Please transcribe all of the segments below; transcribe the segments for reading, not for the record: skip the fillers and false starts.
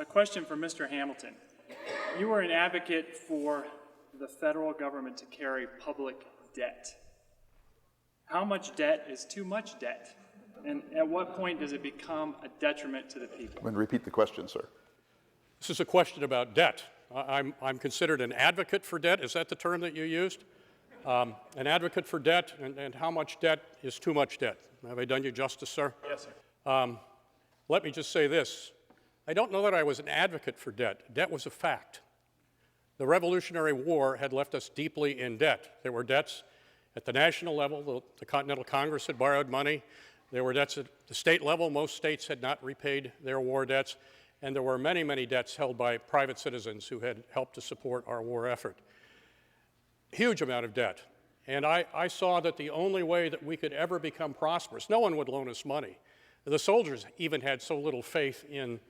A question for Mr. Hamilton. You were an advocate for the federal government to carry public debt. How much debt is too much debt? And at what point does it become a detriment to the people? And repeat the question, sir. This is a question about debt. I'm considered an advocate for debt. Is that the term that you used? An advocate for debt, and how much debt is too much debt? Have I done you justice, sir? Yes, sir. Let me just say this. I don't know that I was an advocate for debt. Debt was a fact. The Revolutionary War had left us deeply in debt. There were debts at the national level. The Continental Congress had borrowed money. There were debts at the state level. Most states had not repaid their war debts. And there were many, many debts held by private citizens who had helped to support our war effort. Huge amount of debt. And I saw that the only way that we could ever become prosperous, no one would loan us money. The soldiers even had so little faith in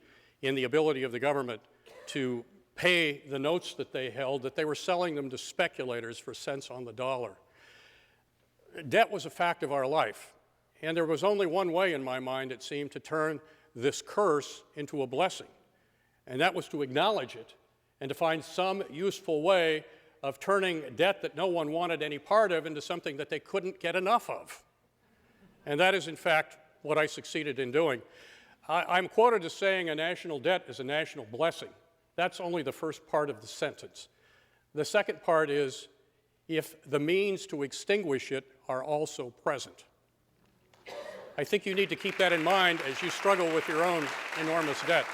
the ability of the government to pay the notes that they held that they were selling them to speculators for cents on the dollar. Debt was a fact of our life. And there was only one way, in my mind, it seemed, to turn this curse into a blessing. And that was to acknowledge it and to find some useful way of turning debt that no one wanted any part of into something that they couldn't get enough of. And that is, in fact, what I succeeded in doing. I'm quoted as saying a national debt is a national blessing. That's only the first part of the sentence. The second part is if the means to extinguish it are also present. I think you need to keep that in mind as you struggle with your own enormous debt.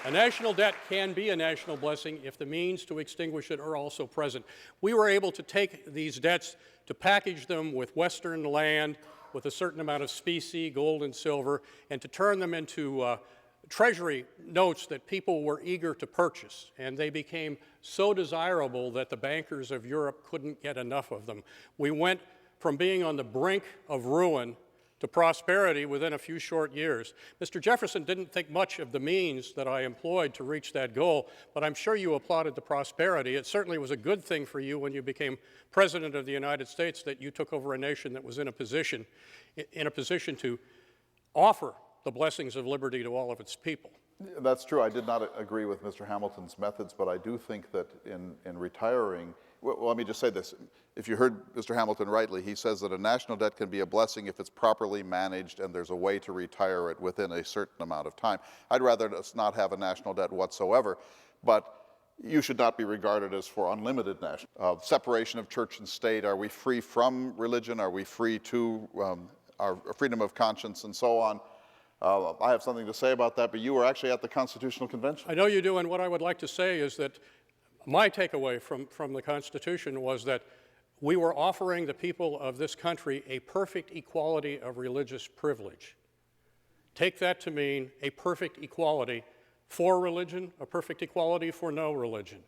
A national debt can be a national blessing if the means to extinguish it are also present. We were able to take these debts, to package them with Western land, with a certain amount of specie, gold and silver, and to turn them into treasury notes that people were eager to purchase. And they became so desirable that the bankers of Europe couldn't get enough of them. We went from being on the brink of ruin to prosperity within a few short years. Mr. Jefferson didn't think much of the means that I employed to reach that goal, but I'm sure you applauded the prosperity. It certainly was a good thing for you when you became President of the United States that you took over a nation that was in a position to offer the blessings of liberty to all of its people. That's true. I did not agree with Mr. Hamilton's methods, but I do think that in retiring, well, let me just say this. If you heard Mr. Hamilton rightly, he says that a national debt can be a blessing if it's properly managed and there's a way to retire it within a certain amount of time. I'd rather us not have a national debt whatsoever, but you should not be regarded as for unlimited national. Separation of church and state, are we free from religion? Are we free to our freedom of conscience and so on? I have something to say about that, but you were actually at the Constitutional Convention. I know you do, and what I would like to say is that my takeaway from the Constitution was that we were offering the people of this country a perfect equality of religious privilege. Take that to mean a perfect equality for religion, a perfect equality for no religion.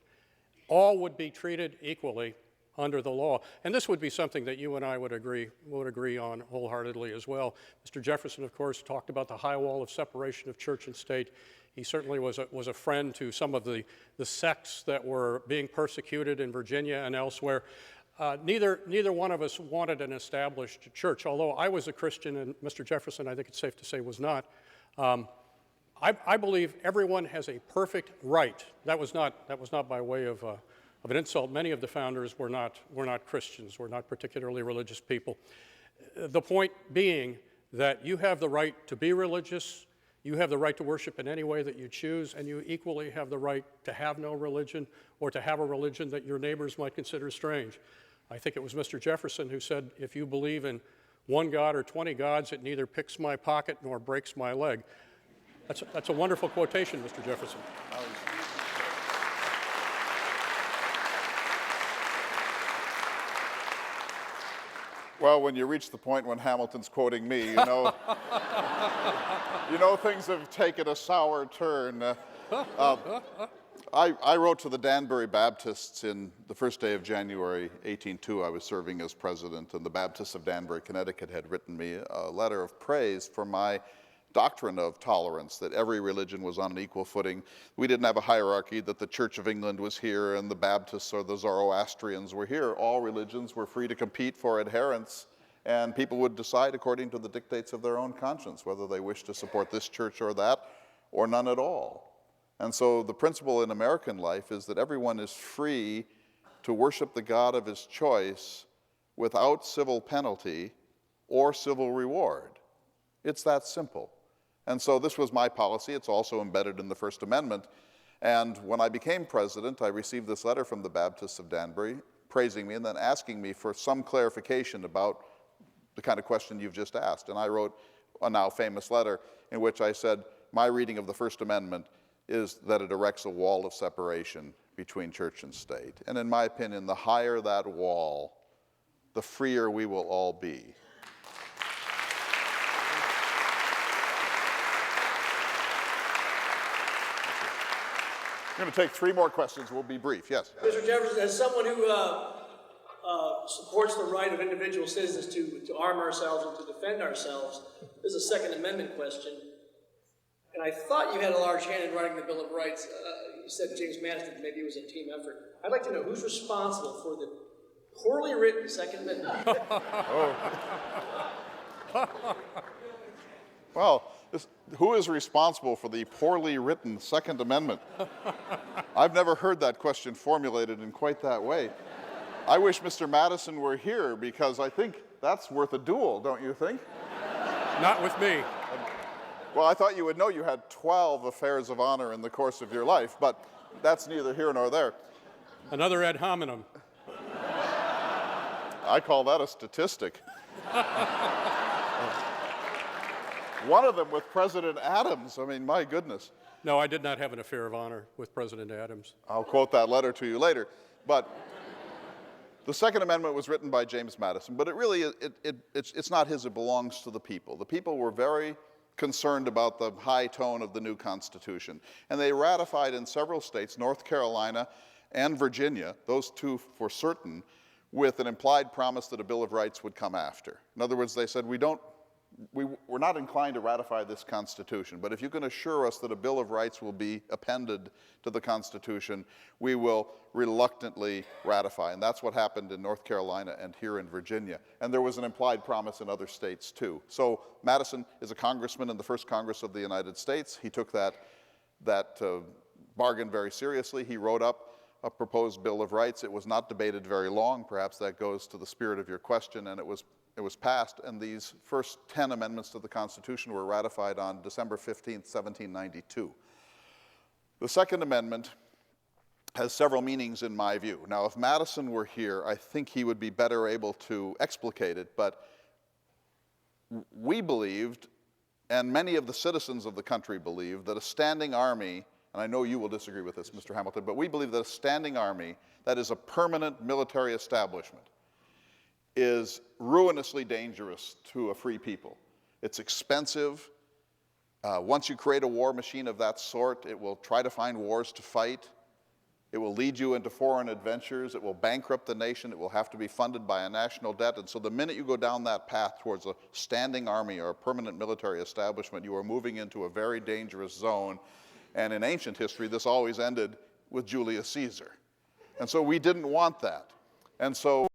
All would be treated equally under the law. And this would be something that you and I would agree on wholeheartedly as well. Mr. Jefferson, of course, talked about the high wall of separation of church and state. He certainly was a friend to some of the sects that were being persecuted in Virginia and elsewhere. Neither one of us wanted an established church, although I was a Christian and Mr. Jefferson, I think it's safe to say, was not. I believe everyone has a perfect right. That was not by way of an insult. Many of the founders were not Christians, were not particularly religious people. The point being that you have the right to be religious, you have the right to worship in any way that you choose, and you equally have the right to have no religion or to have a religion that your neighbors might consider strange. I think it was Mr. Jefferson who said, if you believe in one God or 20 gods, it neither picks my pocket nor breaks my leg. That's a wonderful quotation, Mr. Jefferson. Well, when you reach the point when Hamilton's quoting me, you know, things have taken a sour turn. I wrote to the Danbury Baptists in the first day of January 1802. I was serving as president, and the Baptists of Danbury, Connecticut had written me a letter of praise for my doctrine of tolerance, that every religion was on an equal footing. We didn't have a hierarchy, that the Church of England was here and the Baptists or the Zoroastrians were here. All religions were free to compete for adherents, and people would decide according to the dictates of their own conscience whether they wished to support this church or that, or none at all. And so the principle in American life is that everyone is free to worship the God of his choice without civil penalty or civil reward. It's that simple. And so this was my policy. It's also embedded in the First Amendment. And when I became president, I received this letter from the Baptists of Danbury praising me and then asking me for some clarification about the kind of question you've just asked. And I wrote a now famous letter in which I said, my reading of the First Amendment is that it erects a wall of separation between church and state. And in my opinion, the higher that wall, the freer we will all be. We're going to take 3 more questions. We'll be brief. Yes? Mr. Jefferson, as someone who supports the right of individual citizens to arm ourselves and to defend ourselves, this is a Second Amendment question. And I thought you had a large hand in writing the Bill of Rights. You said James Madison, maybe it was a team effort. I'd like to know who's responsible for the poorly written Second Amendment. Well, who is responsible for the poorly written Second Amendment? I've never heard that question formulated in quite that way. I wish Mr. Madison were here because I think that's worth a duel, don't you think? Not with me. Well, I thought you would know you had 12 affairs of honor in the course of your life, but that's neither here nor there. Another ad hominem. I call that a statistic. One of them with President Adams. I mean, my goodness. No, I did not have an affair of honor with President Adams. I'll quote that letter to you later. But the Second Amendment was written by James Madison, but it really, it's not his, it belongs to the people. The people were very concerned about the high tone of the new Constitution. And they ratified in several states, North Carolina and Virginia, those two for certain, with an implied promise that a Bill of Rights would come after. In other words, they said, we're not inclined to ratify this Constitution, but if you can assure us that a Bill of Rights will be appended to the Constitution, we will reluctantly ratify. And that's what happened in North Carolina and here in Virginia. And there was an implied promise in other states too. So Madison is a congressman in the first Congress of the United States. He took that bargain very seriously. He wrote up a proposed Bill of Rights. It was not debated very long. Perhaps that goes to the spirit of your question, and it was passed, and these first 10 amendments to the Constitution were ratified on December 15th, 1792. The Second Amendment has several meanings in my view. Now, if Madison were here, I think he would be better able to explicate it, but we believed, and many of the citizens of the country believed, that a standing army, and I know you will disagree with this, Mr. Hamilton, but we believe that a standing army, that is a permanent military establishment, is ruinously dangerous to a free people. It's expensive. Once you create a war machine of that sort, it will try to find wars to fight. It will lead you into foreign adventures. It will bankrupt the nation. It will have to be funded by a national debt. And so the minute you go down that path towards a standing army or a permanent military establishment, you are moving into a very dangerous zone. And in ancient history, this always ended with Julius Caesar. And so we didn't want that. And so